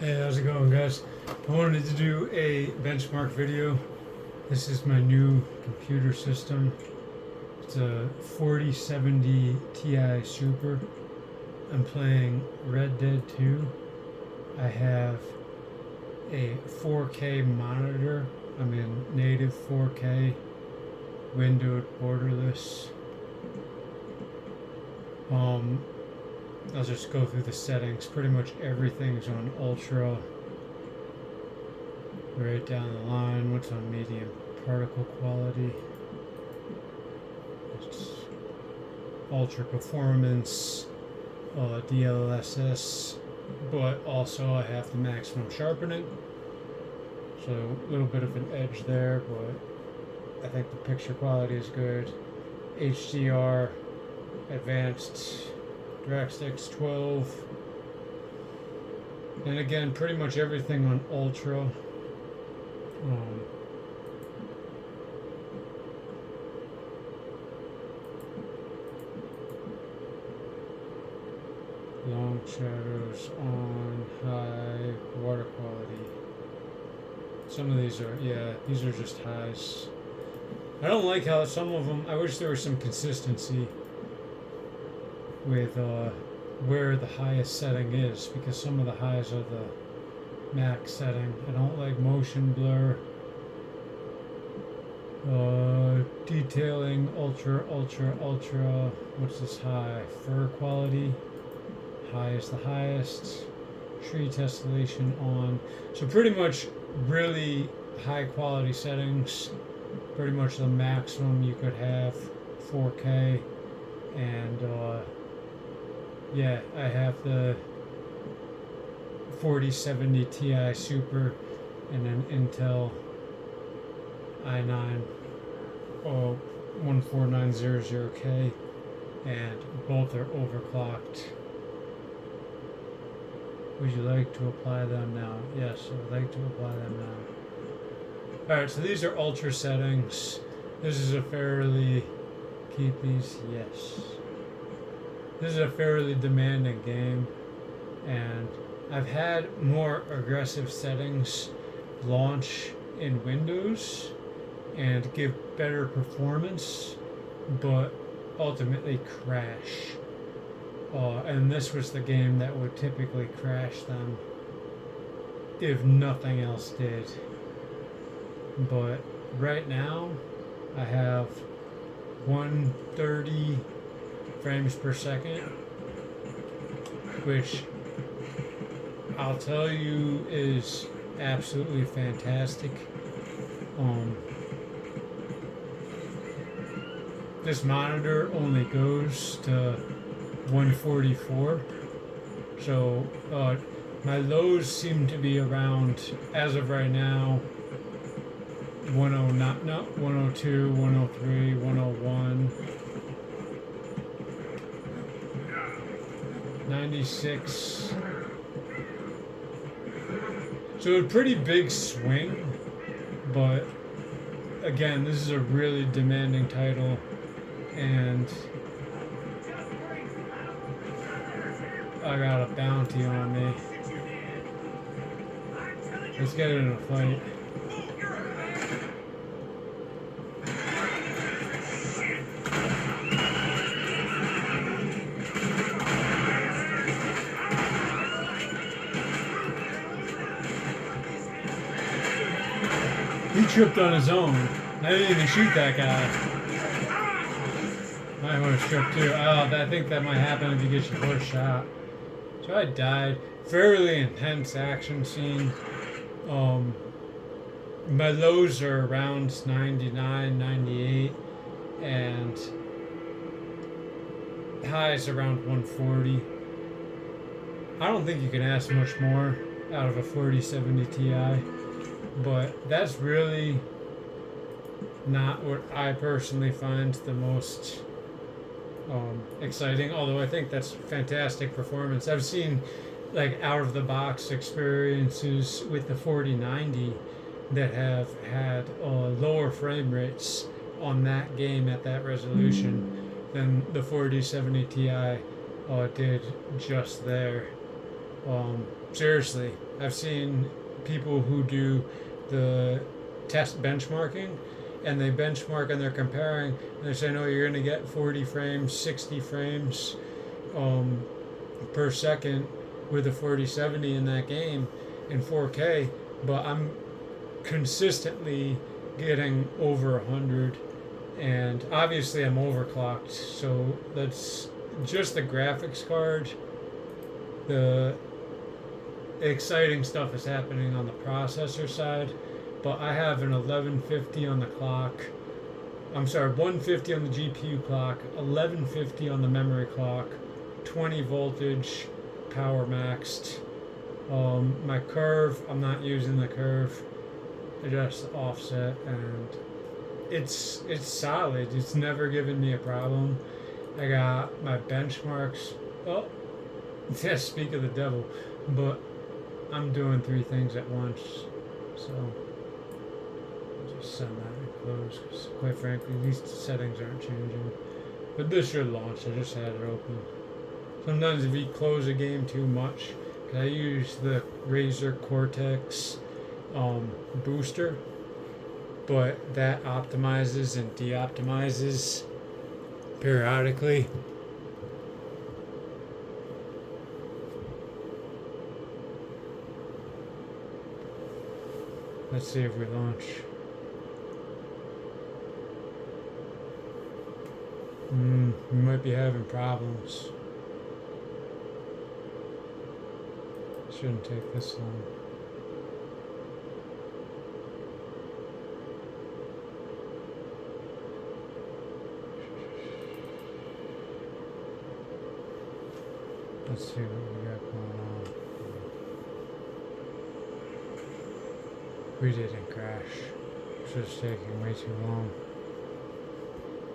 Hey, how's it going, guys? I wanted to do a benchmark video. This is my new computer system. It's a 4070 Ti Super. I'm playing Red Dead 2. I have a 4K monitor. I'm in native 4K, windowed borderless. I'll just go through the settings. Pretty much everything's on ultra, right down the line. What's on medium? Particle quality. It's ultra performance, DLSS, but also I have the maximum sharpening. So a little bit of an edge there, but I think the picture quality is good. HDR, advanced DirectX 12, and again pretty much everything on ultra. Long shadows on, high water quality. Some of these are, yeah, these are just highs. I don't like how some of them, I wish there was some consistency with where the highest setting is, because some of the highs are the max setting. I don't like motion blur. Detailing, ultra. What's this high? Fur quality. High is the highest. Tree tessellation on. So pretty much really high quality settings. Pretty much the maximum you could have. 4K. And yeah, I have the 4070 Ti Super and an Intel i9 14900K, and both are overclocked. Would you like to apply them now? Yes, I would like to apply them now. Alright, so these are ultra settings. This is a fairly... Keep these? Yes. This is a fairly demanding game, and I've had more aggressive settings launch in Windows and give better performance, but ultimately crash. And this was the game that would typically crash them if nothing else did. But right now, I have 130 frames per second, which I'll tell you is absolutely fantastic. This monitor only goes to 144, so my lows seem to be around, as of right now, 102, 103, 101, 96. So a pretty big swing, but again, this is a really demanding title, and I got a bounty on me. Let's get in a fight. He tripped on his own. I didn't even shoot that guy. My horse tripped too. Oh, I think that might happen if you get your horse shot. So I died. Fairly intense action scene. My lows are around 99, 98, and highs around 140. I don't think you can ask much more out of a 4070 Ti. But that's really not what I personally find the most exciting, although I think that's fantastic performance. I've seen like out of the box experiences with the 4090 that have had lower frame rates on that game at that resolution than the 4070 Ti did just there. Seriously, I've seen people who do the test benchmarking, and they benchmark and they're comparing, and they're saying, "Oh, you're going to get 40 frames, 60 frames um, per second with a 4070 in that game in 4K," but I'm consistently getting over 100, and obviously I'm overclocked, so that's just the graphics card. The exciting stuff is happening on the processor side, but I have an 1150 on the clock. I'm sorry, 150 on the GPU clock, 1150 on the memory clock, 20 voltage, power maxed. My curve, I'm not using the curve, I just offset, and it's solid. It's never given me a problem. I got my benchmarks. Oh, yeah, speak of the devil, but I'm doing 3 things at once, so I'll just send that and close, because quite frankly these settings aren't changing. But this should launch. I just had it open. Sometimes if you close a game too much, I use the Razer Cortex booster, but that optimizes and de-optimizes periodically. Let's see if we launch. We might be having problems. Shouldn't take this long. Let's see what we got going on. We didn't crash. It's just taking way too long.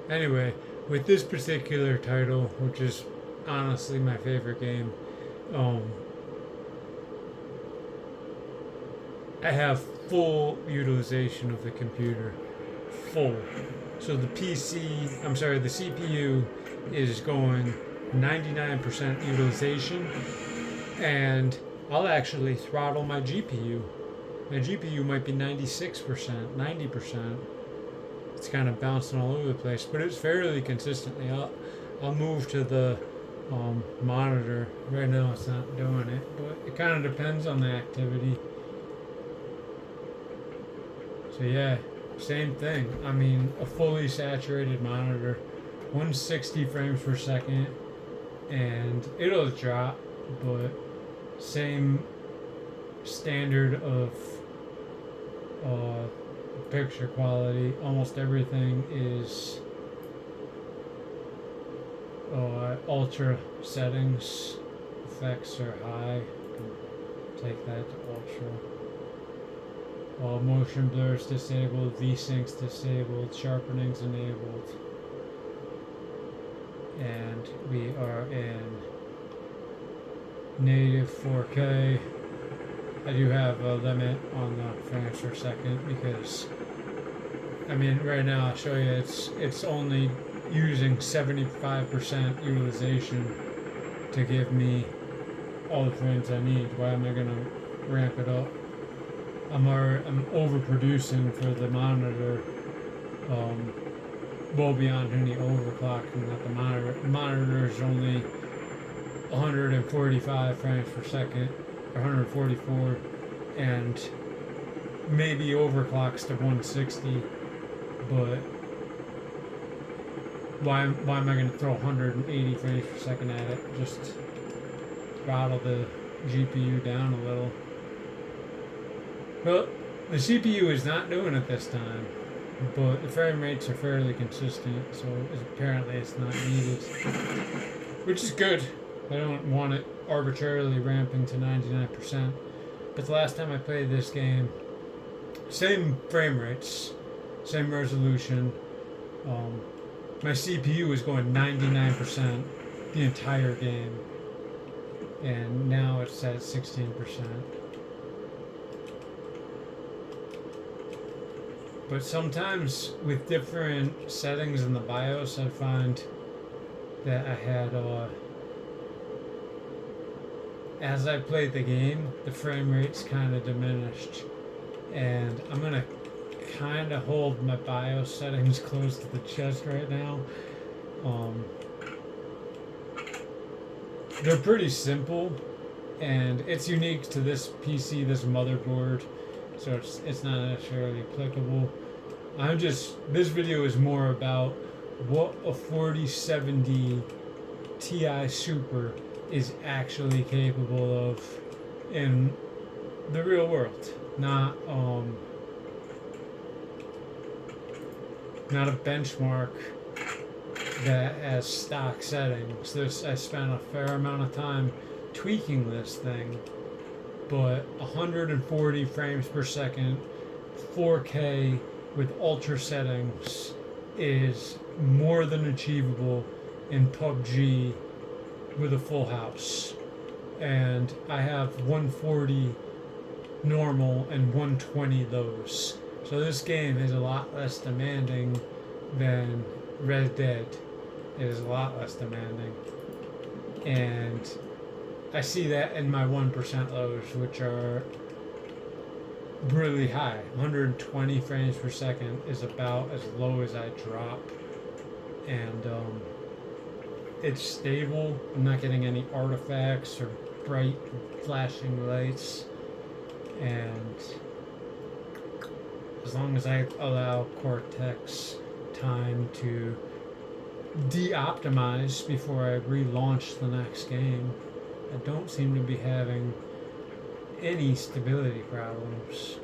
Anyway, with this particular title, which is honestly my favorite game, I have full utilization of the computer. Full. So the CPU is going 99% utilization, and I'll actually throttle my GPU. My GPU might be 96%, 90%. It's kind of bouncing all over the place, but it's fairly consistently. I'll move to the monitor. Right now it's not doing it, but it kind of depends on the activity. So yeah, same thing. I mean, a fully saturated monitor, 160 frames per second, and it'll drop, but same standard of picture quality. Almost everything is ultra settings. Effects are high. Take that to ultra. Motion blur's disabled, V-Sync's disabled, sharpening's enabled, and we are in native 4K. I do have a limit on the frames per second because, I mean, right now I'll show you it's only using 75% utilization to give me all the frames I need. Why am I gonna ramp it up? I'm overproducing for the monitor, well beyond any overclocking at the monitor. The monitor is only 145 frames per second, or 144, and maybe overclocks to 160. But why am I going to throw 180 frames per second at it? Just throttle the GPU down a little. Well, the CPU is not doing it this time, but the frame rates are fairly consistent, so apparently it's not needed, which is good. I don't want it arbitrarily ramping to 99%. But the last time I played this game, same frame rates, same resolution. My CPU was going 99% the entire game, and now it's at 16%. But sometimes with different settings in the BIOS, I find that I had as I played the game, the frame rate's kind of diminished, and I'm gonna kind of hold my BIOS settings close to the chest right now. Um, they're pretty simple, and it's unique to this PC, this motherboard, so it's not necessarily applicable. This video is more about what a 4070 Ti Super is actually capable of in the real world, not a benchmark that has stock settings. I spent a fair amount of time tweaking this thing, but 140 frames per second, 4K with ultra settings is more than achievable in PUBG with a full house. And I have 140 normal and 120 lows. So this game is a lot less demanding than Red Dead. It is a lot less demanding. And I see that in my 1% lows, which are really high. 120 frames per second is about as low as I drop. And it's stable. I'm not getting any artifacts or bright flashing lights. And as long as I allow Cortex time to de-optimize before I relaunch the next game, I don't seem to be having any stability problems.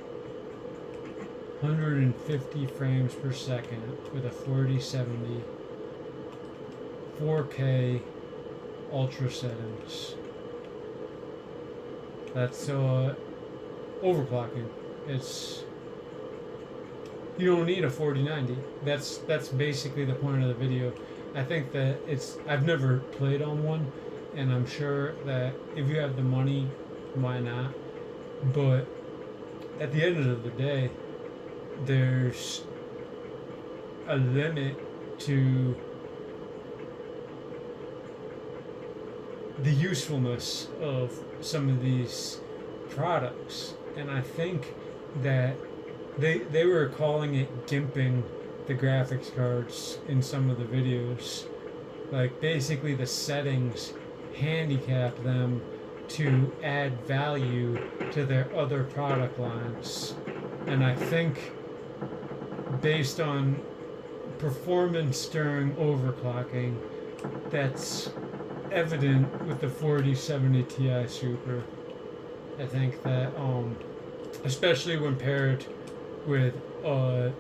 150 frames per second with a 4070 4K ultra settings. That's overclocking. You don't need a 4090. That's basically the point of the video. I think that I've never played on one, and I'm sure that if you have the money, why not? But at the end of the day, there's a limit to the usefulness of some of these products. And I think that they were calling it gimping the graphics cards in some of the videos. Like, basically the settings handicap them to add value to their other product lines. And I think based on performance during overclocking, that's evident with the 4070 Ti Super. I think that especially when paired with a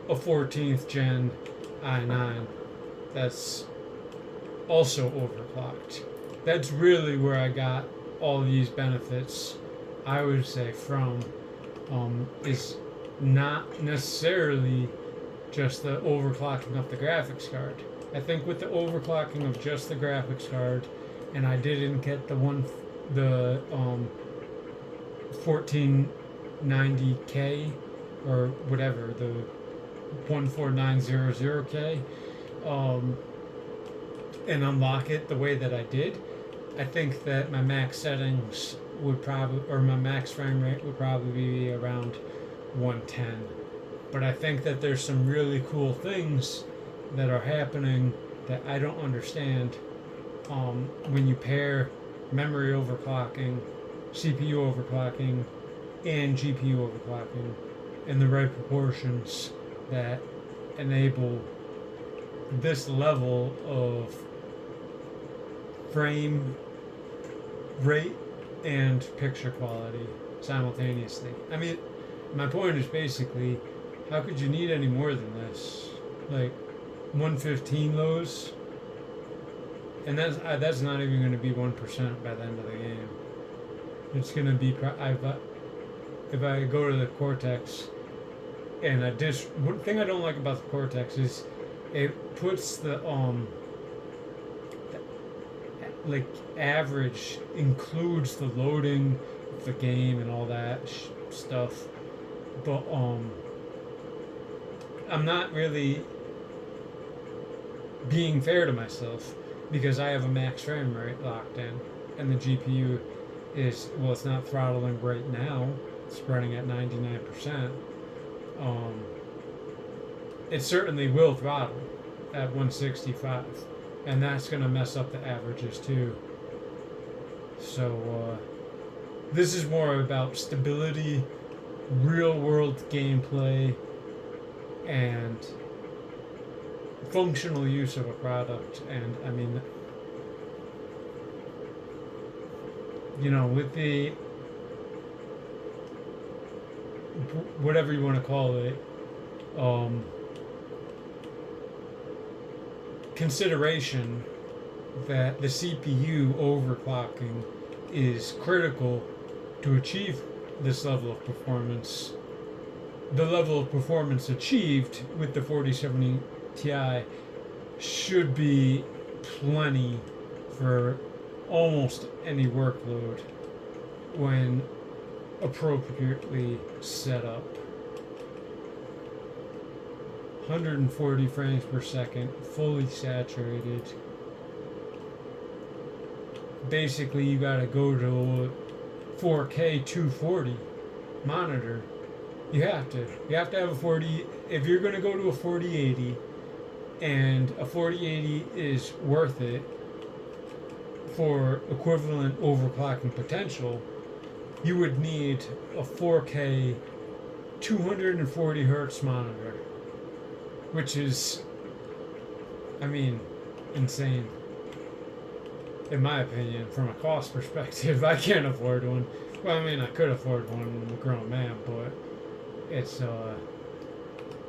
14th gen i9 that's also overclocked. That's really where I got all these benefits, I would say, from is not necessarily just the overclocking of the graphics card. I think with the overclocking of just the graphics card, and I didn't get the 1490K or whatever, the 14900K, and unlock it the way that I did, I think that my max settings would probably, or my max frame rate would probably be around 110. But I think that there's some really cool things that are happening that I don't understand when you pair memory overclocking, CPU overclocking, and GPU overclocking in the right proportions that enable this level of frame rate and picture quality simultaneously. I mean, my point is basically, how could you need any more than this? Like 115 lows, and that's not even going to be 1% by the end of the game. It's going to be if I go to the Cortex, and one thing I don't like about the Cortex is it puts the like average includes the loading of the game and all that stuff, but I'm not really being fair to myself. because I have a max frame rate locked in, and the GPU is, well, it's not throttling right now. It's running at 99%. It certainly will throttle at 165, and that's going to mess up the averages too. So this is more about stability, real world gameplay, and functional use of a product. And I mean, you know, with the whatever you want to call it, consideration that the CPU overclocking is critical to achieve this level of performance. The level of performance achieved with the 4070 Ti should be plenty for almost any workload when appropriately set up. 140 frames per second, fully saturated. Basically, you gotta go to a 4K 240 monitor. You have to have a 40. If you're gonna go to a 4080, and a 4080 is worth it for equivalent overclocking potential, you would need a 4K 240 hertz monitor, which is, I mean, insane. In my opinion, from a cost perspective, I can't afford one. Well, I mean, I could afford one, I'm a grown man, but it's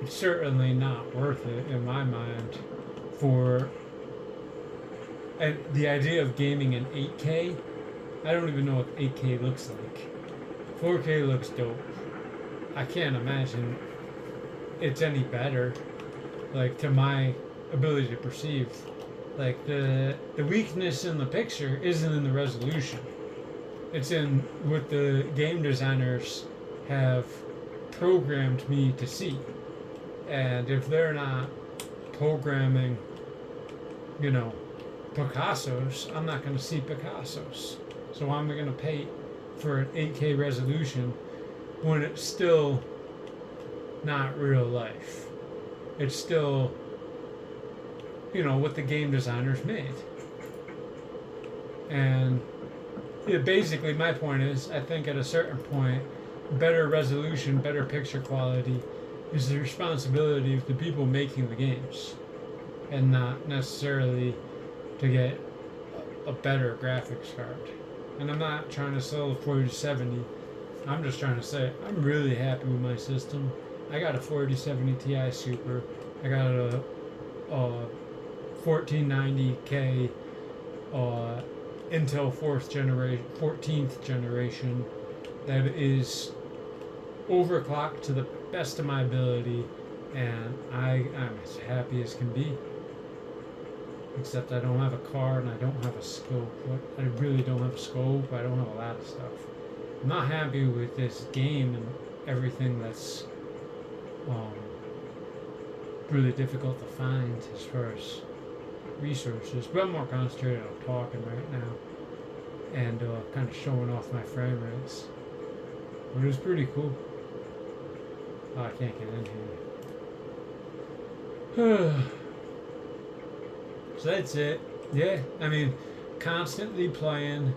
certainly not worth it in my mind for the idea of gaming in 8K. I don't even know what 8K looks like. 4K looks dope. I can't imagine it's any better, like, to my ability to perceive. Like, the weakness in the picture isn't in the resolution. It's in what the game designers have programmed me to see. And if they're not programming, you know, Picassos, I'm not going to see Picassos. So I'm going to pay for an 8K resolution when it's still not real life. It's still, you know, what the game designers made. And basically my point is, I think at a certain point, better resolution, better picture quality is the responsibility of the people making the games, and not necessarily to get a better graphics card. And I'm not trying to sell a 4070. I'm just trying to say I'm really happy with my system. I got a 4070 Ti Super. I got a 1490K Intel 14th generation that is overclocked to the best of my ability, and I'm as happy as can be. Except I don't have a card and I don't have a scope. I really don't have a scope. I don't have a lot of stuff. I'm not happy with this game and everything that's really difficult to find as far as resources. But I'm more concentrated on talking right now and kind of showing off my frame rates. But it was pretty cool. Oh, I can't get in here. So that's it. Yeah, I mean, constantly playing.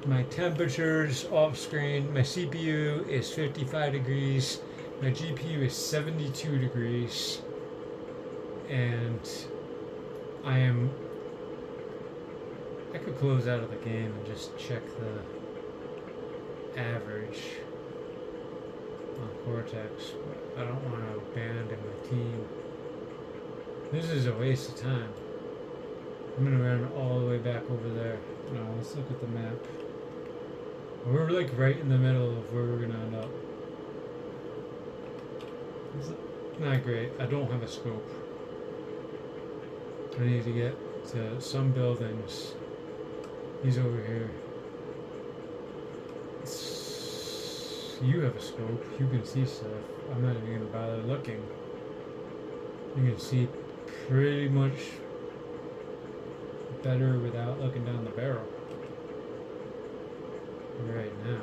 My temperature's off screen. My CPU is 55 degrees. My GPU is 72 degrees. And I could close out of the game and just check the average on Cortex, but I don't want to abandon my team. This is a waste of time. I'm gonna run all the way back over there. No, let's look at the map. We're like right in the middle of where we're gonna end up. It's not great. I don't have a scope. I need to get to some buildings. He's over here. You have a scope. You can see stuff. I'm not even gonna bother looking. You can see pretty much better without looking down the barrel. Right now.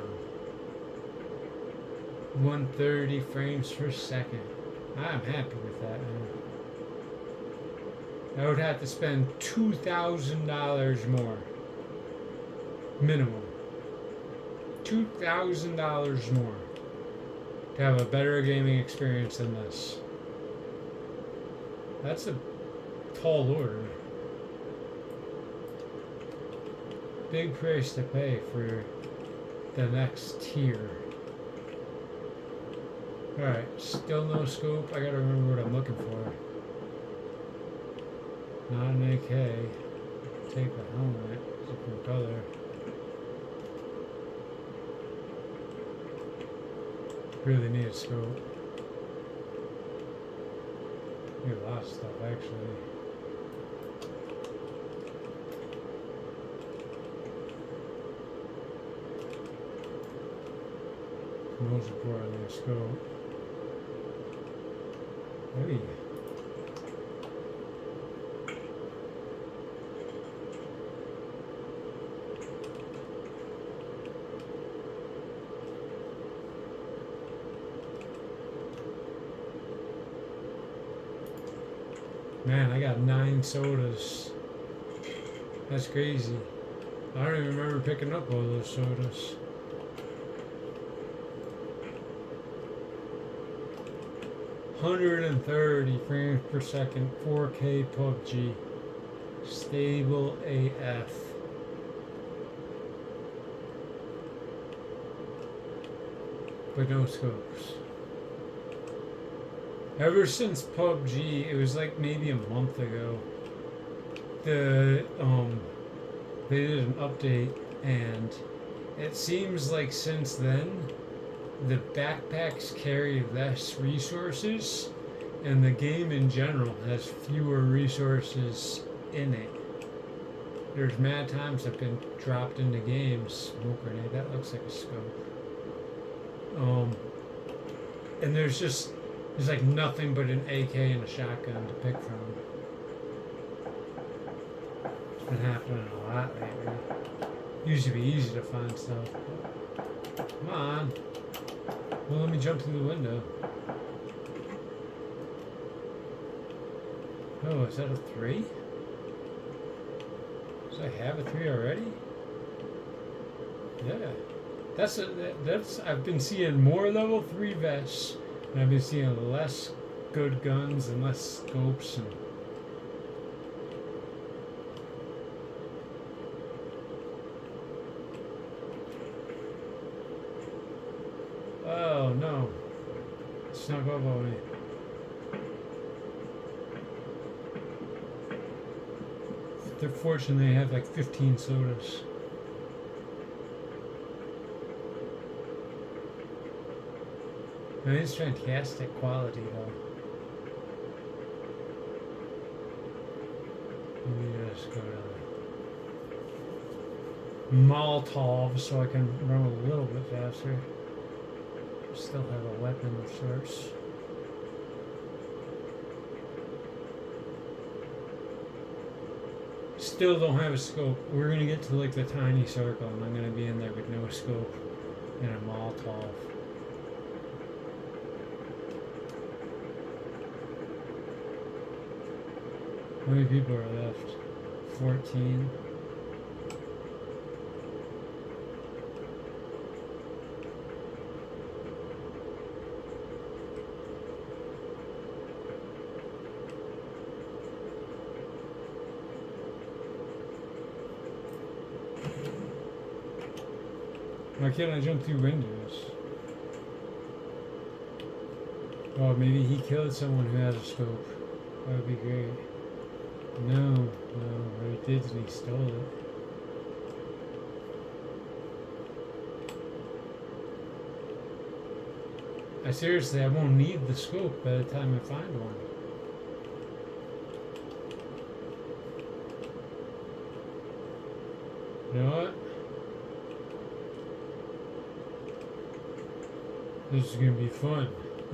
130 frames per second. I'm happy with that, man. I would have to spend $2,000 more. Minimum. $2,000 more to have a better gaming experience than this. That's a tall order. Big price to pay for the next tier. Alright, still no scope. I gotta remember what I'm looking for. Not an AK. Take the helmet. Different color. Really need a scope. Need a lot of stuff actually. Most importantly, a scope. Hey. Man, I got 9 sodas. That's crazy. I don't even remember picking up all those sodas. "130 frames per second, 4K PUBG. Stable AF. But no scopes. Ever since PUBG, it was like maybe a month ago, they did an update, and it seems like since then, the backpacks carry less resources, and the game in general has fewer resources in it. There's mad times I've been dropped into games. Smoke grenade, that looks like a scope. And there's like nothing but an AK and a shotgun to pick from. It's been happening a lot lately. Used to be easy to find stuff. Come on. Well, let me jump through the window. Oh, is that a 3? Does I have a 3 already? Yeah. That's I've been seeing more level 3 vests, and I've been seeing less good guns and less scopes and oh no. It snuck up on me. They're fortunate they have like 15 sodas. I mean, it's fantastic quality though. Let me just go to Molotov so I can run a little bit faster. Still have a weapon of sorts. Still don't have a scope. We're gonna get to like the tiny circle and I'm gonna be in there with no scope and a Molotov. How many people are left? 14. Why can't I jump through windows? Oh, maybe he killed someone who has a scope. That would be great. No, what he did is he stole it. I won't need the scope by the time I find one. You know what? This is gonna be fun.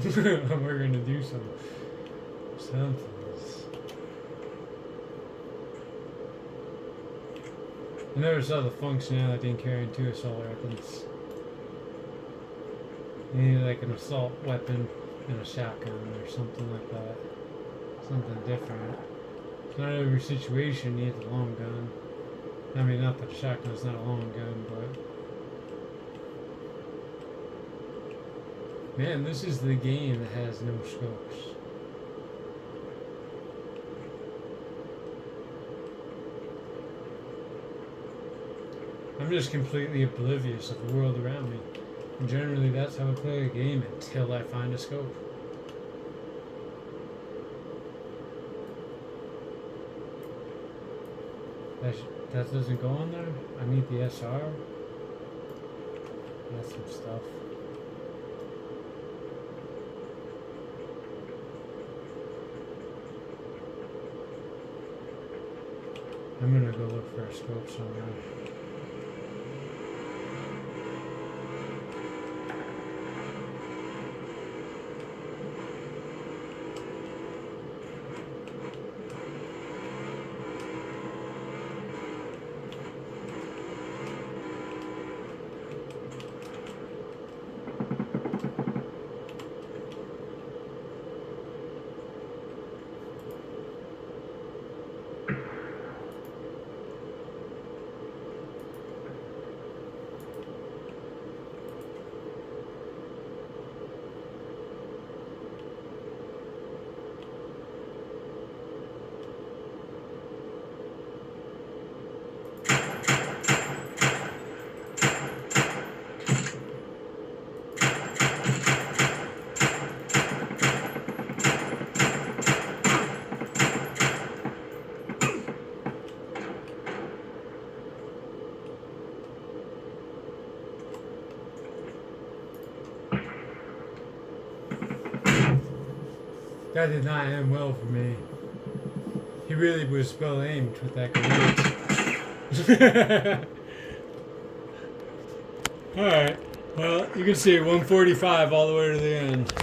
We're gonna do something. I never saw the functionality in carrying two assault weapons. You need like an assault weapon and a shotgun or something like that. Something different. Not every situation needs a long gun. I mean, not that a shotgun's not a long gun, but... Man, this is the game that has no scopes. I'm just completely oblivious of the world around me. And generally that's how I play a game until I find a scope. That doesn't go on there? I need the SR? That's some stuff. I'm gonna go look for a scope somewhere. That did not end well for me. He really was well aimed with that grenade. Alright, well, you can see 145 all the way to the end.